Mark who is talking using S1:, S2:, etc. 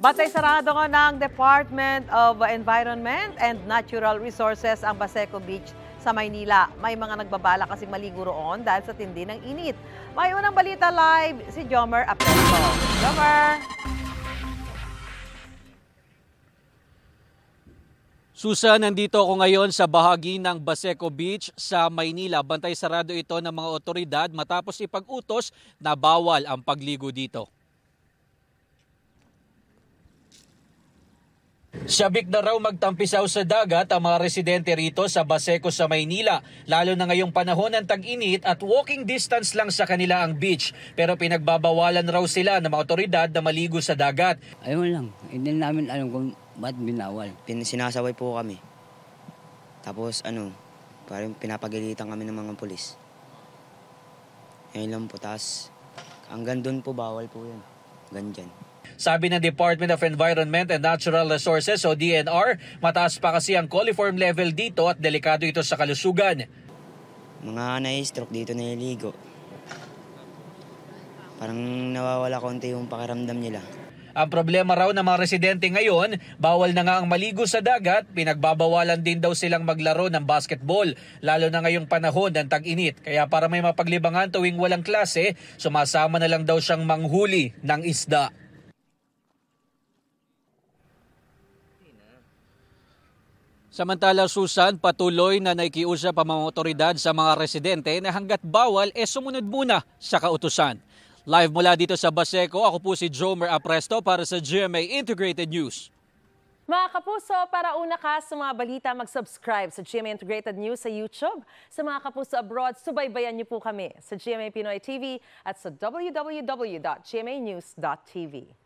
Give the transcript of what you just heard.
S1: Batay sarado nga ng Department of Environment and Natural Resources ang Baseco Beach sa Maynila. May mga nagbabala kasing maligo roon dahil sa tindi ng init. May unang balita live si Jomer Apresto. Jomer!
S2: Susan, nandito ako ngayon sa bahagi ng Baseco Beach sa Maynila. Bantay sarado ito ng mga otoridad matapos ipag-utos na bawal ang pagligo dito. Sabik na raw magtampisaw sa dagat ang mga residente rito sa Baseco sa Maynila, lalo na ngayong panahon ng tag-init at walking distance lang sa kanila ang beach. Pero pinagbabawalan raw sila ng mga otoridad na maligo sa dagat.
S3: Ayun lang, hindi namin alam kung ba't binawal.
S4: Sinasaway po kami. Tapos parang pinapagalitan kami ng mga pulis. Ayun lang po, tapos hanggang doon po bawal po yun. Hanggang dyan.
S2: Sabi ng Department of Environment and Natural Resources o DNR, mataas pa kasi ang coliform level dito at delikado ito sa kalusugan.
S4: Mga na-stroke dito naliligo. Parang nawawala konti yung pakiramdam nila.
S2: Ang problema raw ng mga residente ngayon, bawal na nga ang maligo sa dagat, pinagbabawalan din daw silang maglaro ng basketball, lalo na ngayong panahon ng tag-init. Kaya para may mapaglibangan tuwing walang klase, sumasama na lang daw siyang manghuli ng isda. Samantala, Susan, patuloy na naikiusap ang mga otoridad sa mga residente na hanggat bawal sumunod muna sa kautusan. Live mula dito sa Baseco, ako po si Jomer Apresto para sa GMA Integrated News.
S1: Mga kapuso, para una ka sa mga balita, mag-subscribe sa GMA Integrated News sa YouTube. Sa mga kapuso abroad, subaybayan niyo po kami sa GMA Pinoy TV at sa www.gmanews.tv.